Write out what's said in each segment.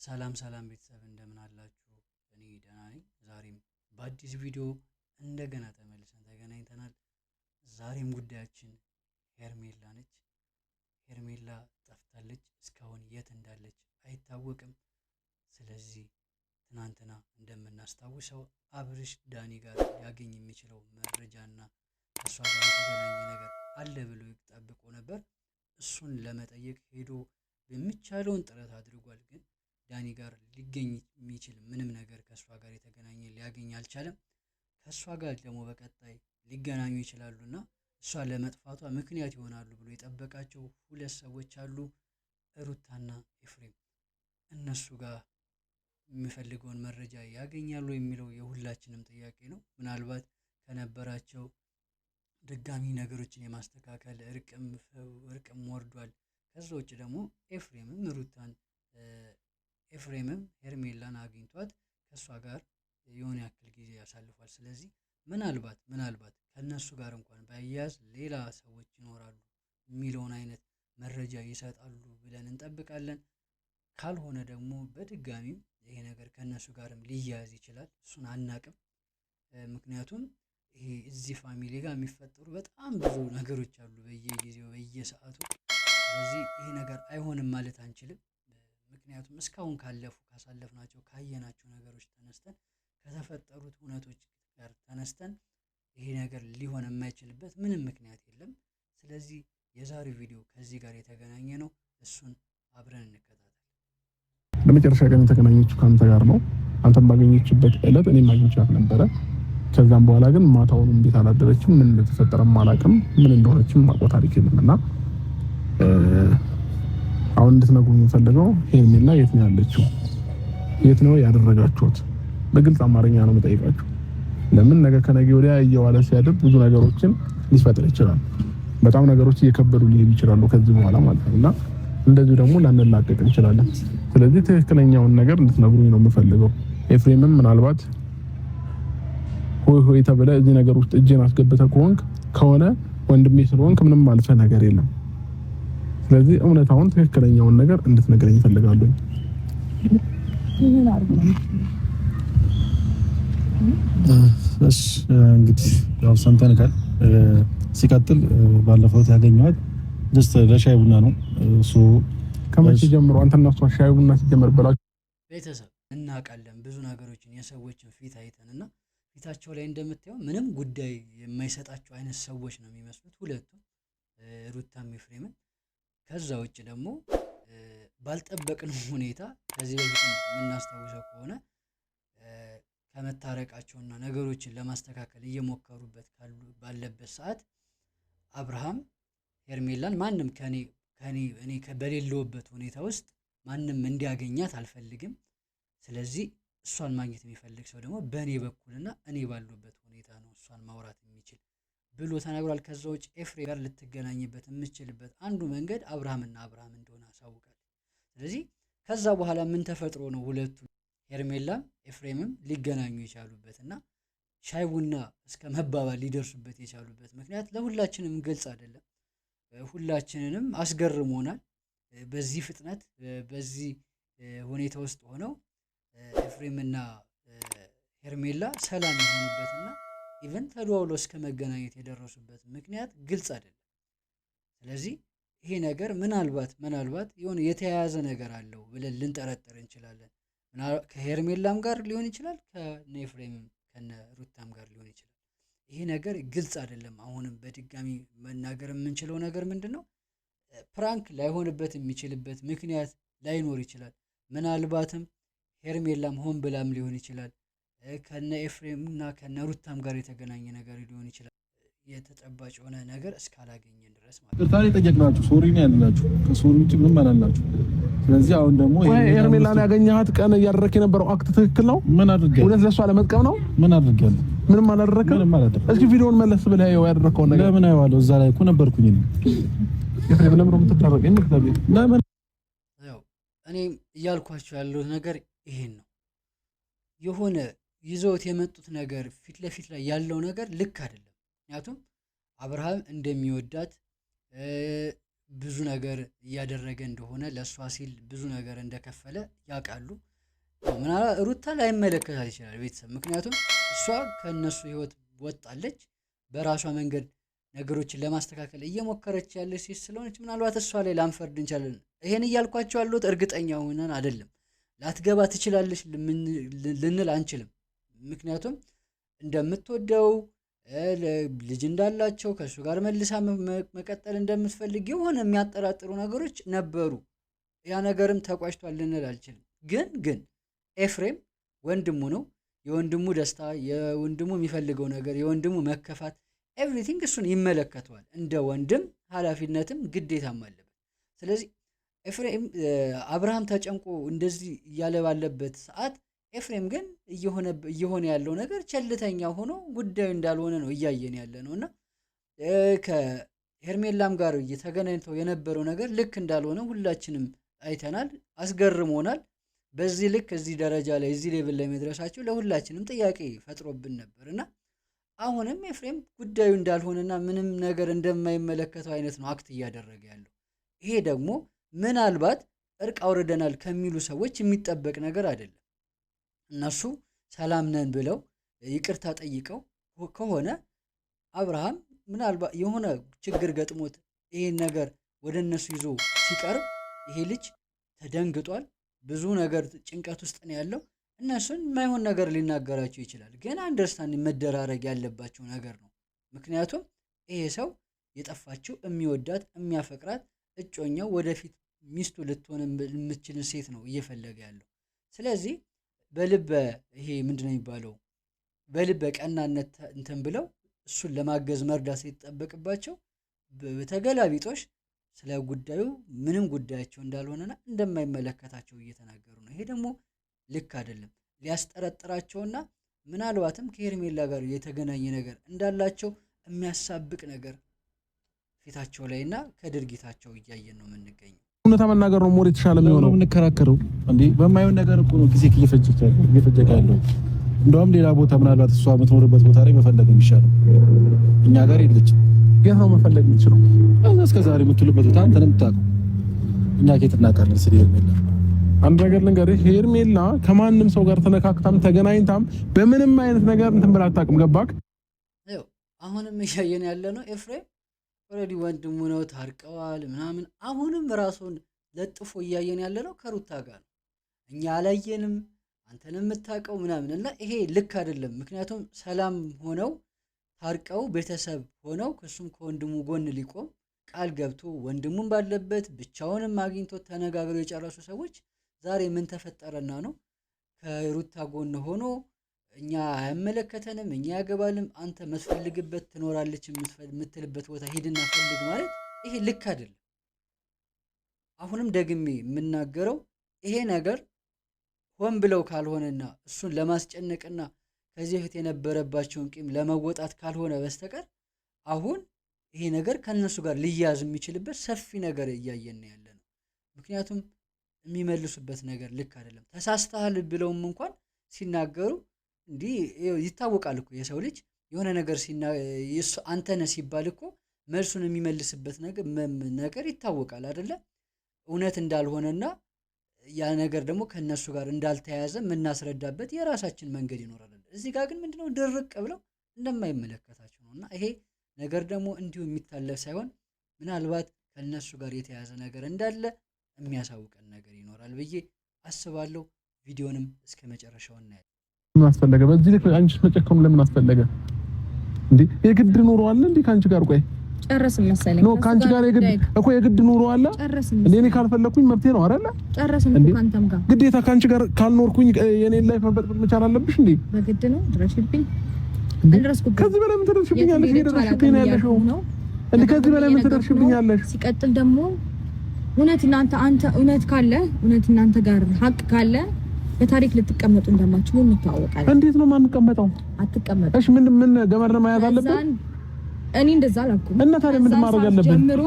ሰላም ቤተሰብ እንደምን አላችሁ? እኔ ደህና ነኝ። ዛሬም በአዲስ ቪዲዮ እንደገና ተመልሰን ተገናኝተናል። ዛሬም ጉዳያችን ሄርሜላ ነች። ሄርሜላ ጠፍታለች። እስካሁን የት እንዳለች አይታወቅም። ስለዚህ ትናንትና እንደምናስታውሰው አብርሽ ዳኒ ጋር ሊያገኝ የሚችለው መረጃና ከእሷ ጋር የተገናኘ ነገር አለ ብሎ ጠብቆ ነበር። እሱን ለመጠየቅ ሄዶ የሚቻለውን ጥረት አድርጓል። ግን ዳኒ ጋር ሊገኝ የሚችል ምንም ነገር ከእሷ ጋር የተገናኘ ሊያገኝ አልቻለም። ከእሷ ጋር ደግሞ በቀጣይ ሊገናኙ ይችላሉና እሷ ለመጥፋቷ ምክንያት ይሆናሉ ብሎ የጠበቃቸው ሁለት ሰዎች አሉ፣ ሩታና ኤፍሬም። እነሱ ጋር የሚፈልገውን መረጃ ያገኛሉ የሚለው የሁላችንም ጥያቄ ነው። ምናልባት ከነበራቸው ድጋሚ ነገሮችን የማስተካከል እርቅም ወርዷል። ከዛ ውጭ ደግሞ ኤፍሬምም ሄርሜላን አግኝቷት ከእሷ ጋር የሆነ ያክል ጊዜ ያሳልፏል። ስለዚህ ምናልባት ከእነሱ ጋር እንኳን ባያያዝ ሌላ ሰዎች ይኖራሉ የሚለውን አይነት መረጃ ይሰጣሉ ብለን እንጠብቃለን። ካልሆነ ደግሞ በድጋሚም ይሄ ነገር ከእነሱ ጋርም ሊያያዝ ይችላል። እሱን አናቅም። ምክንያቱም ይሄ እዚህ ፋሚሊ ጋር የሚፈጠሩ በጣም ብዙ ነገሮች አሉ በየጊዜው በየሰዓቱ። ስለዚህ ይሄ ነገር አይሆንም ማለት አንችልም። ምክንያቱም እስካሁን ካሳለፍናቸው ካየናቸው ነገሮች ተነስተን ከተፈጠሩት እውነቶች ጋር ተነስተን ይሄ ነገር ሊሆን የማይችልበት ምንም ምክንያት የለም። ስለዚህ የዛሬው ቪዲዮ ከዚህ ጋር የተገናኘ ነው። እሱን አብረን እንከታተል። ለመጨረሻ ቀን የተገናኘችው ከአንተ ጋር ነው። አንተም ባገኘችበት ዕለት እኔም አግኝቻት ነበረ። ከዛም በኋላ ግን ማታውንም ቤት አላደረችም። ምን እንደተፈጠረም አላውቅም። ምን እንደሆነችም ማውቀው ታሪክ የለምና አሁን እንድትነግሩኝ የምፈልገው ሄርሜላ የት ነው ያለችው? የት ነው ያደረጋችሁት? በግልጽ አማርኛ ነው የምጠይቃችሁ። ለምን ነገ ከነገ ወዲያ እየዋለ ሲያድር ብዙ ነገሮችን ሊፈጥር ይችላል። በጣም ነገሮች እየከበዱ ሊሄዱ ይችላሉ ከዚህ በኋላ ማለት ነውና እንደዚህ ደግሞ ላንላቀቅ እንችላለን። ስለዚህ ትክክለኛውን ነገር እንድትነግሩኝ ነው የምፈልገው። ኤፍሬምም ምናልባት ሆይ ተብለህ እዚህ ነገር ውስጥ እጄን አስገብተህ ከሆነ ወንድሜ ስለሆንክ ምንም አልፈህ ነገር የለም። ስለዚህ እውነታውን ትክክለኛውን ነገር እንድትነግረኝ እፈልጋለሁ። እንግዲህ ያው ሰምተንካል። ሲቀጥል ባለፈው ያገኘኋት ጀስት ለሻይ ቡና ነው። ከመቼ ጀምሮ አንተና እሷ ሻይ ቡና ሲጀመር ብላችሁ ቤተሰብ እናውቃለን። ብዙ ነገሮችን የሰዎችን ፊት አይተንና ፊታቸው ላይ እንደምታየው ምንም ጉዳይ የማይሰጣቸው አይነት ሰዎች ነው የሚመስሉት ሁለቱም፣ ሩታም ኤፍሬምን። ከዛ ውጭ ደግሞ ባልጠበቅነው ሁኔታ ከዚህ በፊት የምናስታውሰው ከሆነ ከመታረቃቸውና ነገሮችን ለማስተካከል እየሞከሩበት ባለበት ሰዓት አብርሃም ሄርሜላን ማንም እኔ በሌለውበት ሁኔታ ውስጥ ማንም እንዲያገኛት አልፈልግም፣ ስለዚህ እሷን ማግኘት የሚፈልግ ሰው ደግሞ በእኔ በኩልና እኔ ባሉበት ሁኔታ ነው እሷን ማውራት የሚችል ብሎ ተናግሯል። ከዛ ውጭ ኤፍሬም ጋር ልትገናኝበት የምትችልበት አንዱ መንገድ አብርሃም እንደሆነ አሳውቃል። ስለዚህ ከዛ በኋላ ምን ተፈጥሮ ነው ሁለቱ ሄርሜላም ኤፍሬምም ሊገናኙ የቻሉበትና ሻይ ቡና እስከ መባባል ሊደርሱበት የቻሉበት ምክንያት ለሁላችንም ግልጽ አይደለም። ሁላችንንም አስገርሞናል። በዚህ ፍጥነት በዚህ ሁኔታ ውስጥ ሆነው ኤፍሬምና ሄርሜላ ሰላም የሆኑበትና ኢቨን ተደዋውሎ እስከ መገናኘት የደረሱበት ምክንያት ግልጽ አይደለም። ስለዚህ ይሄ ነገር ምናልባት የሆነ የተያያዘ ነገር አለው ብለን ልንጠረጥር እንችላለን። ከሄርሜላም ጋር ሊሆን ይችላል፣ ከነ ኤፍሬምም ከነ ሩታም ጋር ሊሆን ይችላል። ይሄ ነገር ግልጽ አይደለም። አሁንም በድጋሚ መናገር የምንችለው ነገር ምንድነው? ፕራንክ ላይሆንበት የሚችልበት ምክንያት ላይኖር ይችላል። ምናልባትም ሄርሜላም ሆን ብላም ሊሆን ይችላል። ከነ ኤፍሬም እና ከነ ሩታም ጋር የተገናኘ ነገር ሊሆን ይችላል። የተጨባጭ የሆነ ነገር እስካላገኘን ድረስ ማለት ነው። ቅርታኔ ጠየቅናችሁ፣ ሶሪ ነው ያልናችሁ። ከሶሪ ውጭ ምንም አላልናችሁ። ስለዚህ አሁን ደግሞ ሄርሜላን ያገኘሃት ቀን እያደረክ የነበረው አክት ትክክል ነው? ምን አድርገህ እውነት ለሷ ለመጥቀም ነው? ምን አድርጌያለሁ? ምንም አላደረክም። እስኪ ቪዲዮውን መለስ ብለህ ያደረከውን ነገር ለምን አይዋለው? እዛ ላይ እኮ ነበርኩኝ እኔ። ኤፍሬም ለምን ነው የምትታረቀኝ? ለምን ያው እኔ እያልኳቸው ያለው ነገር ይሄን ነው። የሆነ ይዘውት የመጡት ነገር ፊት ለፊት ላይ ያለው ነገር ልክ አይደለም። ምክንያቱም አብርሃም እንደሚወዳት ብዙ ነገር እያደረገ እንደሆነ ለእሷ ሲል ብዙ ነገር እንደከፈለ ያውቃሉ። ምናልባት ሩታ ላይመለከታት ይችላል ቤተሰብ፣ ምክንያቱም እሷ ከእነሱ ህይወት ወጣለች፣ በራሷ መንገድ ነገሮችን ለማስተካከል እየሞከረች ያለች ሴት ስለሆነች ምናልባት እሷ ላይ ላንፈርድ እንችላለን። ይሄን እያልኳቸው ያለሁት እርግጠኛ ሆነን አይደለም። ላትገባ ትችላለች ልንል አንችልም። ምክንያቱም እንደምትወደው ልጅ እንዳላቸው ከእሱ ጋር መልሳ መቀጠል እንደምትፈልግ የሆነ የሚያጠራጥሩ ነገሮች ነበሩ። ያ ነገርም ተቋጭቷል ልንል አልችልም። ግን ኤፍሬም ወንድሙ ነው። የወንድሙ ደስታ፣ የወንድሙ የሚፈልገው ነገር፣ የወንድሙ መከፋት ኤቭሪቲንግ እሱን ይመለከተዋል። እንደ ወንድም ኃላፊነትም ግዴታም አለበት። ስለዚህ ኤፍሬም አብርሃም ተጨንቆ እንደዚህ እያለ ባለበት ሰዓት ኤፍሬም ግን እየሆነ ያለው ነገር ቸልተኛ ሆኖ ጉዳዩ እንዳልሆነ ነው እያየን ያለ ነው እና ከሄርሜላም ጋር እየተገናኝተው የነበረው ነገር ልክ እንዳልሆነ ሁላችንም አይተናል፣ አስገርሞናል። በዚህ ልክ እዚህ ደረጃ ላይ እዚህ ሌቭል ላይ መድረሳቸው ለሁላችንም ጥያቄ ፈጥሮብን ነበርና አሁንም ኤፍሬም ጉዳዩ እንዳልሆነና ምንም ነገር እንደማይመለከተው አይነት ነው አክት እያደረገ ያለው። ይሄ ደግሞ ምናልባት እርቅ አውርደናል ከሚሉ ሰዎች የሚጠበቅ ነገር አይደለም። እነሱ ሰላም ነን ብለው ይቅርታ ጠይቀው ከሆነ አብርሃም ምናልባት የሆነ ችግር ገጥሞት ይሄን ነገር ወደ እነሱ ይዞ ሲቀርብ ይሄ ልጅ ተደንግጧል፣ ብዙ ነገር ጭንቀት ውስጥ ነው ያለው። እነሱን የማይሆን ነገር ሊናገራቸው ይችላል፣ ግን አንደርስታንድ መደራረግ ያለባቸው ነገር ነው። ምክንያቱም ይሄ ሰው የጠፋችው የሚወዳት የሚያፈቅራት እጮኛው ወደፊት ሚስቱ ልትሆን የምትችልን ሴት ነው እየፈለገ ያለው። ስለዚህ በልበ ይሄ ምንድነው የሚባለው በልበ ቀናነት እንትን ብለው እሱን ለማገዝ መርዳት ሲጠበቅባቸው በተገላቢጦሽ ስለ ጉዳዩ ምንም ጉዳያቸው እንዳልሆነና እንደማይመለከታቸው እየተናገሩ ነው። ይሄ ደግሞ ልክ አይደለም። ሊያስጠረጥራቸውና ምናልባትም ከሄርሜላ ጋር የተገናኘ ነገር እንዳላቸው የሚያሳብቅ ነገር ፊታቸው ላይና ከድርጊታቸው እያየን ነው የምንገኘው። እውነታ መናገር ነው ሞር የተሻለ የሚሆነው። የምንከራከረው እንዴ በማይሆን ነገር እኮ ነው ጊዜ እየፈጀቀ ያለው። እንደውም ሌላ ቦታ ምናልባት እሷ የምትኖርበት ቦታ ላይ መፈለግ የሚሻለው እኛ ጋር የለችም። የት ነው መፈለግ የምትችለው? እስከ ዛሬ የምትውልበት ቦታ አንተ ነው የምታውቀው። እኛ ከየት እናውቃለን? ስለ ሄርሜላ አንድ ነገር ልንገርህ፣ ሄርሜላ ከማንም ሰው ጋር ተነካክታም ተገናኝታም በምንም አይነት ነገር እንትን ብላ አታውቅም። ገባክ? ያው አሁንም እያየን ያለ ነው ኤፍሬም ኦልሬዲ ወንድሙ ነው፣ ታርቀዋል ምናምን። አሁንም ራሱን ለጥፎ እያየን ያለ ነው ከሩታ ጋር ነው። እኛ አላየንም አንተን የምታውቀው ምናምን እና ይሄ ልክ አይደለም። ምክንያቱም ሰላም ሆነው ታርቀው ቤተሰብ ሆነው ከሱም ከወንድሙ ጎን ሊቆም ቃል ገብቶ ወንድሙን ባለበት ብቻውንም አግኝቶ ተነጋግረው የጨረሱ ሰዎች ዛሬ ምን ተፈጠረና ነው ከሩታ ጎን ሆኖ እኛ አይመለከተንም እኛ ያገባልም አንተ መስፈልግበት ትኖራለች የምትልበት ቦታ ሄድና ፈልግ ማለት ይሄ ልክ አይደለም። አሁንም ደግሜ የምናገረው ይሄ ነገር ሆን ብለው ካልሆነና እሱን ለማስጨነቅና ከዚህ በፊት የነበረባቸውን ቂም ለመወጣት ካልሆነ በስተቀር አሁን ይሄ ነገር ከነሱ ጋር ሊያዝ የሚችልበት ሰፊ ነገር እያየን ያለ ነው። ምክንያቱም የሚመልሱበት ነገር ልክ አይደለም። ተሳስተሃል ብለውም እንኳን ሲናገሩ እንዲህ ይታወቃል እኮ የሰው ልጅ የሆነ ነገር አንተ ነህ ሲባል እኮ መልሱን የሚመልስበት ነገር ይታወቃል አይደለ? እውነት እንዳልሆነና ያ ነገር ደግሞ ከነሱ ጋር እንዳልተያያዘ የምናስረዳበት የራሳችን መንገድ ይኖራል። እዚህ ጋር ግን ምንድነው ድርቅ ብለው እንደማይመለከታቸው ነውና ይሄ ነገር ደግሞ እንዲሁ የሚታለፍ ሳይሆን ምናልባት ከነሱ ጋር የተያያዘ ነገር እንዳለ የሚያሳውቀን ነገር ይኖራል ብዬ አስባለሁ። ቪዲዮንም እስከ መጨረሻው እናያለን። ምን አስፈለገ በዚህ ልክ አንቺ መጨከሙ? ለምን አስፈለገ እንዴ? የግድ ኑሮ አለ እንዴ ካንቺ ጋር? ቆይ ጨረስን መሰለኝ ነው ካንቺ ጋር የግድ ኑሮ አለ። እኔ ካልፈለኩኝ መብቴ ነው አይደለ? ጨረስን እኮ ካንተም ጋር ግዴታ ካንቺ ጋር ካልኖርኩኝ የኔን ላይፍ መበጥበጥ መቻል አለብሽ እንዴ? በግድ ነው ድረሽብኝ። አልደረስኩኝ። ከዚህ በላይ ምን ትደርሽብኛለሽ? ሄደሽብኝ ያለሽው እንዴ? ከዚህ በላይ ምን ትደርሽብኛለሽ? ሲቀጥል ደግሞ እውነት አንተ እውነት ካለ እውነት እናንተ ጋር ሀቅ ካለ በታሪክ ልትቀመጡ እንደማትችሉ እንታወቃለን። እንዴት ነው ማንቀመጠው? አትቀመጡ። እሺ ምን ገመድ ነው መያዝ አለብን? እኔ እንደዛ አላልኩም። እና ታዲያ ምን ማድረግ አለብን? ጀምሮ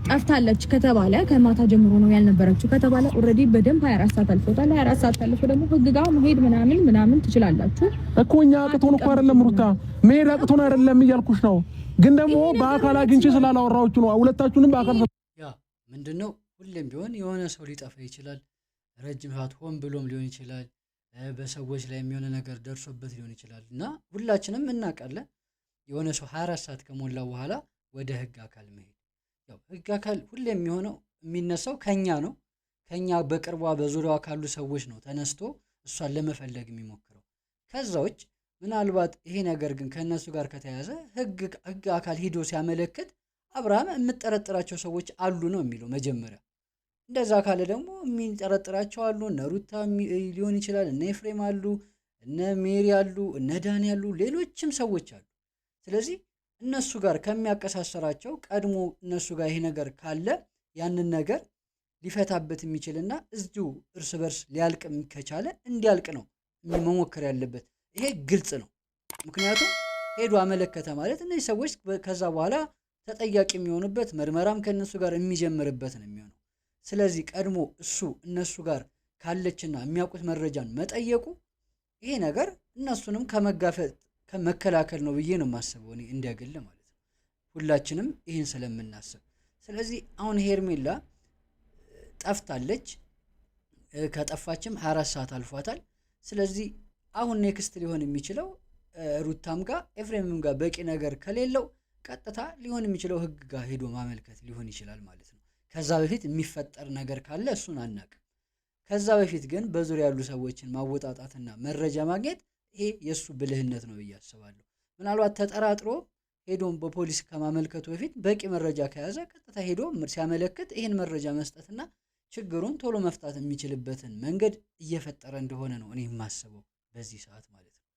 ጠፍታለች ከተባለ ከማታ ጀምሮ ነው ያልነበረችው ከተባለ ኦሬዲ በደንብ 24 ሰዓት አልፎታል። 24 ሰዓት አልፎ ደግሞ ህግ ጋር መሄድ ምናምን ትችላላችሁ እኮ። እኛ አቅቶን እኮ አይደለም ሩታ፣ መሄድ አቅቶን አይደለም እያልኩሽ ነው። ግን ደግሞ በአካል አግኝቼ ስላላወራሁት ነው። ሁለታችሁንም በአካል ምንድነው ሁሌም ቢሆን የሆነ ሰው ሊጠፋ ይችላል። ረጅም ሰዓት ሆን ብሎም ሊሆን ይችላል። በሰዎች ላይ የሚሆነ ነገር ደርሶበት ሊሆን ይችላል እና ሁላችንም እናውቃለን። የሆነ ሰው 24 ሰዓት ከሞላ በኋላ ወደ ህግ አካል መሄድ ያው ህግ አካል ሁሌም የሚሆነው የሚነሳው ከኛ ነው። ከኛ በቅርቧ በዙሪያዋ ካሉ ሰዎች ነው ተነስቶ እሷን ለመፈለግ የሚሞክረው። ከዛ ውጭ ምናልባት ይሄ ነገር ግን ከነሱ ጋር ከተያዘ ህግ አካል ሂዶ ሲያመለክት አብርሃም የምጠረጥራቸው ሰዎች አሉ ነው የሚለው መጀመሪያ። እንደዛ ካለ ደግሞ የሚጠረጥራቸው አሉ፣ እነ ሩታ ሊሆን ይችላል፣ እነ ኤፍሬም አሉ፣ እነ ሜሪ አሉ፣ እነ ዳኒ አሉ፣ ሌሎችም ሰዎች አሉ። ስለዚህ እነሱ ጋር ከሚያቀሳሰራቸው ቀድሞ እነሱ ጋር ይሄ ነገር ካለ ያንን ነገር ሊፈታበት የሚችልና እዚሁ እርስ በርስ ሊያልቅ ከቻለ እንዲያልቅ ነው መሞከር ያለበት። ይሄ ግልጽ ነው። ምክንያቱም ሄዶ አመለከተ ማለት እነዚህ ሰዎች ከዛ በኋላ ተጠያቂ የሚሆኑበት ምርመራም ከነሱ ጋር የሚጀምርበት ነው የሚሆነው። ስለዚህ ቀድሞ እሱ እነሱ ጋር ካለችና የሚያውቁት መረጃን መጠየቁ ይሄ ነገር እነሱንም ከመጋፈጥ ከመከላከል ነው ብዬ ነው የማስበው እኔ እንዲያገል ማለት ነው። ሁላችንም ይህን ስለምናስብ ስለዚህ አሁን ሄርሜላ ጠፍታለች። ከጠፋችም 24 ሰዓት አልፏታል። ስለዚህ አሁን ኔክስት ሊሆን የሚችለው ሩታም ጋር ኤፍሬምም ጋር በቂ ነገር ከሌለው ቀጥታ ሊሆን የሚችለው ህግ ጋር ሄዶ ማመልከት ሊሆን ይችላል ማለት ነው። ከዛ በፊት የሚፈጠር ነገር ካለ እሱን አናውቅም። ከዛ በፊት ግን በዙሪያ ያሉ ሰዎችን ማወጣጣትና መረጃ ማግኘት ይሄ የሱ ብልህነት ነው ብዬ አስባለሁ። ምናልባት ተጠራጥሮ ሄዶም በፖሊስ ከማመልከቱ በፊት በቂ መረጃ ከያዘ ቀጥታ ሄዶ ሲያመለክት ይሄን መረጃ መስጠትና ችግሩን ቶሎ መፍታት የሚችልበትን መንገድ እየፈጠረ እንደሆነ ነው እኔ የማስበው በዚህ ሰዓት ማለት ነው።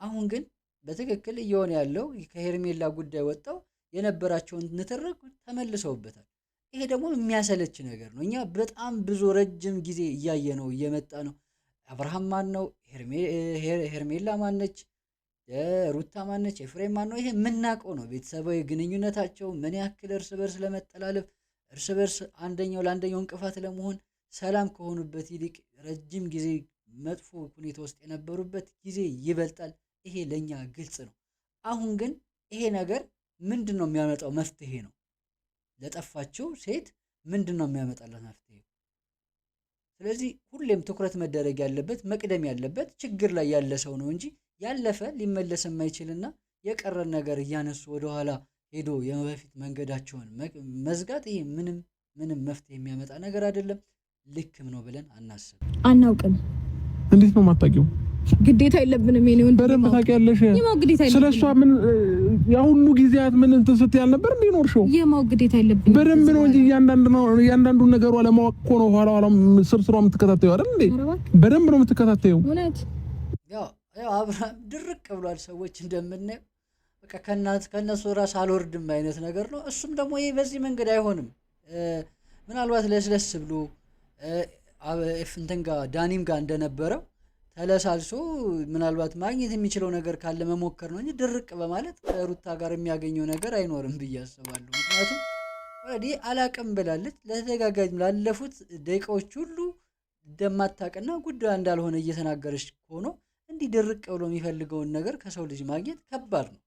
አሁን ግን በትክክል እየሆነ ያለው ከሄርሜላ ጉዳይ ወጣው የነበራቸውን ንትርክ ተመልሰውበታል። ይሄ ደግሞ የሚያሰለች ነገር ነው። እኛ በጣም ብዙ ረጅም ጊዜ እያየ ነው እየመጣ ነው። አብርሃም ማን ነው? ሄርሜላ ማነች? ሩታ ማነች? ኤፍሬም ማን ነው? ይሄ የምናውቀው ነው። ቤተሰባዊ ግንኙነታቸው ምን ያክል እርስ በርስ ለመጠላለፍ እርስ በርስ አንደኛው ለአንደኛው እንቅፋት ለመሆን ሰላም ከሆኑበት ይልቅ ረጅም ጊዜ መጥፎ ሁኔታ ውስጥ የነበሩበት ጊዜ ይበልጣል። ይሄ ለኛ ግልጽ ነው። አሁን ግን ይሄ ነገር ምንድነው የሚያመጣው መፍትሄ ነው? ለጠፋችው ሴት ምንድነው የሚያመጣላት መፍትሄ? ስለዚህ ሁሌም ትኩረት መደረግ ያለበት መቅደም ያለበት ችግር ላይ ያለ ሰው ነው እንጂ ያለፈ ሊመለስ የማይችልና የቀረን ነገር እያነሱ ወደኋላ ሄዶ የበፊት መንገዳቸውን መዝጋት ይሄ ምንም መፍትሄ የሚያመጣ ነገር አይደለም። ልክም ነው ብለን አናውቅም። እንዴት ነው የማታውቂው? ግዴታ የለብንም። የኔውን በደንብ ታውቂያለሽ። ስለሷ ምን ያ ሁሉ ጊዜያት ምን እንትን ስትያል ነበር እንዲኖርሽው የማው ግዴታ የለብንም። በደንብ ነው እንጂ እያንዳንዱ ነገሯ ለማወቅ እኮ ነው ኋላ ስርስሯ የምትከታተይው አይደል እንዴ? በደንብ ነው የምትከታተይው። እውነት ያው አብርሃም ድርቅ ብሏል። ሰዎች እንደምናየው በቃ ከነሱ ራስ አልወርድም አይነት ነገር ነው። እሱም ደግሞ ይሄ በዚህ መንገድ አይሆንም። ምናልባት ለስለስ ብሎ እንትን ጋር ዳኒም ጋር እንደነበረው ተለሳልሶ ምናልባት ማግኘት የሚችለው ነገር ካለ መሞከር ነው እንጂ ድርቅ በማለት ከሩታ ጋር የሚያገኘው ነገር አይኖርም ብዬ አስባለሁ። ምክንያቱም ኦልሬዲ አላቅም ብላለች። ለተደጋጋሚ ላለፉት ደቂቃዎች ሁሉ እንደማታውቅና ጉዳዩ እንዳልሆነ እየተናገረች ሆኖ እንዲህ ድርቅ ብሎ የሚፈልገውን ነገር ከሰው ልጅ ማግኘት ከባድ ነው።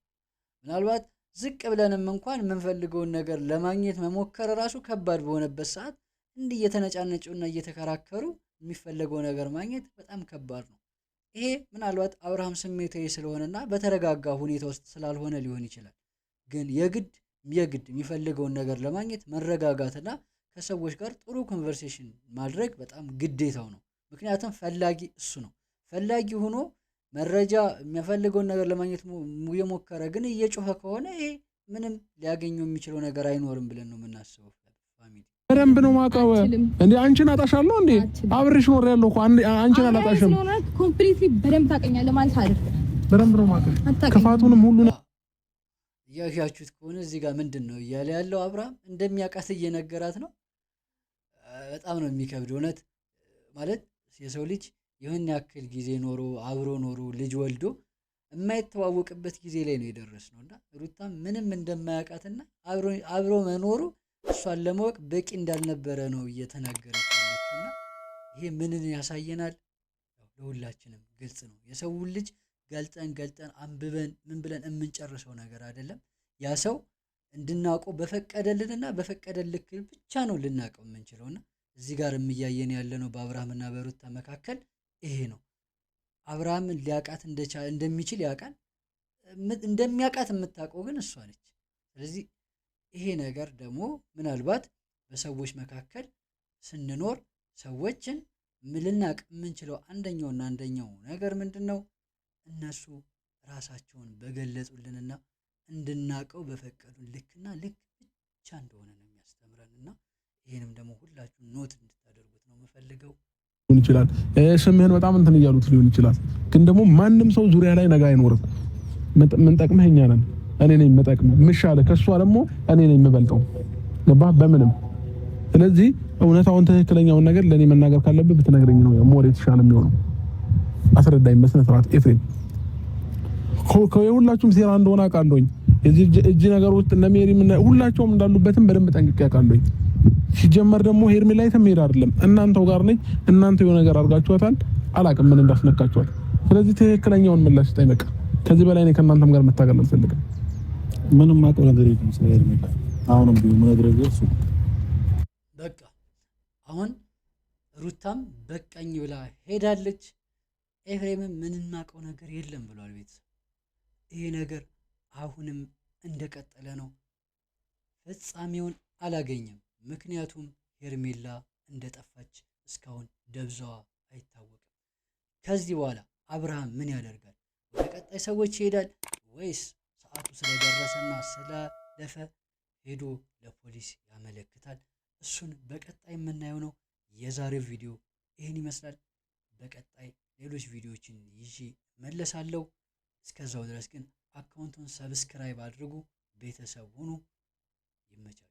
ምናልባት ዝቅ ብለንም እንኳን የምንፈልገውን ነገር ለማግኘት መሞከር ራሱ ከባድ በሆነበት ሰዓት እንዲህ እየተነጫነጩና እየተከራከሩ የሚፈለገው ነገር ማግኘት በጣም ከባድ ነው። ይሄ ምናልባት አብርሃም ስሜታዊ ስለሆነና በተረጋጋ ሁኔታ ውስጥ ስላልሆነ ሊሆን ይችላል። ግን የግድ የሚፈልገውን ነገር ለማግኘት መረጋጋትና ከሰዎች ጋር ጥሩ ኮንቨርሴሽን ማድረግ በጣም ግዴታው ነው። ምክንያቱም ፈላጊ እሱ ነው። ፈላጊ ሆኖ መረጃ የሚፈልገውን ነገር ለማግኘት የሞከረ ግን እየጮኸ ከሆነ ይሄ ምንም ሊያገኘው የሚችለው ነገር አይኖርም ብለን ነው የምናስበው። ፋሚሊ በደንብ ነው ማውቀው እንዴ አንቺን አጣሻለሁ እንዴ አብሬሽ ኖር ያለው እኮ አንቺን አላጣሽም። ኮምፕሊትሊ በደንብ ታውቀኛለህ ማለት አይደለም። በደንብ ነው ማውቀው ክፋቱንም ሁሉ ያያችሁት ከሆነ እዚህ ጋር ምንድነው እያለ ያለው አብርሃም እንደሚያውቃት እየነገራት ነው። በጣም ነው የሚከብድ እውነት ማለት የሰው ልጅ ይህን ያክል ጊዜ ኖሮ አብሮ ኖሮ ልጅ ወልዶ የማይተዋወቅበት ጊዜ ላይ ነው የደረስነውና ሩታም ምንም እንደማያውቃትና አብሮ መኖሩ እሷን ለማወቅ በቂ እንዳልነበረ ነው እየተናገረች ያለችውና ይሄ ምንን ያሳየናል? ለሁላችንም ግልጽ ነው። የሰውን ልጅ ገልጠን አንብበን ምን ብለን የምንጨርሰው ነገር አይደለም። ያ ሰው እንድናውቀው በፈቀደልንና በፈቀደልን ልክ ብቻ ነው ልናውቀው የምንችለውና እዚህ ጋር እያየን ያለነው በአብርሃምና በሩታ መካከል ይሄ ነው። አብርሃምን ሊያውቃት እንደሚችል ያውቃል። እንደሚያውቃት የምታውቀው ግን እሷ ነች። ስለዚህ ይሄ ነገር ደግሞ ምናልባት በሰዎች መካከል ስንኖር ሰዎችን ልናውቅ የምንችለው አንደኛው ነገር ምንድን ነው? እነሱ ራሳቸውን በገለጹልንና እንድናውቀው በፈቀዱን ልክና ልክ ብቻ እንደሆነ ነው የሚያስተምረንና ይሄንም ደግሞ ሁላችሁም ኖት እንድታደርጉት ነው የምፈልገው። ሊሆን ይችላል ስምህን በጣም እንትን እያሉት ሊሆን ይችላል። ግን ደግሞ ማንም ሰው ዙሪያ ላይ ነገ አይኖርም። ምን ጠቅመህ እኛ ነን። እኔ ነኝ የምጠቅመህ ምሻለ ከሷ ደግሞ እኔ ነኝ የምበልጠው። ገባህ? በምንም ስለዚህ እውነታውን ትክክለኛውን ነገር ለኔ መናገር ካለብህ ብትነግረኝ ነው ሞር የተሻለ የሚሆነው። አስረዳኝ በስነ ስርዓት ኤፍሬም። ከሁላችሁም ሴራ እንደሆነ አውቃለሁኝ። የዚህ እጅ ነገር ውስጥ እነ ሜሪ ሁላቸውም እንዳሉበትም በደንብ ጠንቅቄ አውቃለሁኝ። ሲጀመር ደግሞ ሄርሜላ የትም ሄዳ አይደለም እናንተው ጋር ነኝ። እናንተ የሆነ ነገር አድርጋችኋታል። አላውቅም ምን እንዳስነካችኋል። ስለዚህ ትክክለኛውን ምላሽ ስጠኝ። በቃ ከዚህ በላይ እኔ ከእናንተም ጋር መታገል አልፈልግም። ምንም አውቀው ነገር የለም ስለ ሄርሜላ። አሁንም ቢሆን ነገር እሱ በቃ አሁን ሩታም በቃኝ ብላ ሄዳለች። ኤፍሬምም ምን እናውቀው ነገር የለም ብሏል። ቤተሰብ ይሄ ነገር አሁንም እንደቀጠለ ነው፣ ፍጻሜውን አላገኘም። ምክንያቱም ሄርሜላ እንደጠፋች እስካሁን ደብዛዋ አይታወቅም። ከዚህ በኋላ አብርሃም ምን ያደርጋል? ወደ ቀጣይ ሰዎች ይሄዳል ወይስ ሰዓቱ ስለደረሰና ስላለፈ ሄዶ ለፖሊስ ያመለክታል? እሱን በቀጣይ የምናየው ነው። የዛሬው ቪዲዮ ይህን ይመስላል። በቀጣይ ሌሎች ቪዲዮዎችን ይዤ መለሳለሁ። እስከዛው ድረስ ግን አካውንቱን ሰብስክራይብ አድርጉ፣ ቤተሰብ ሁኑ። ይመቻል።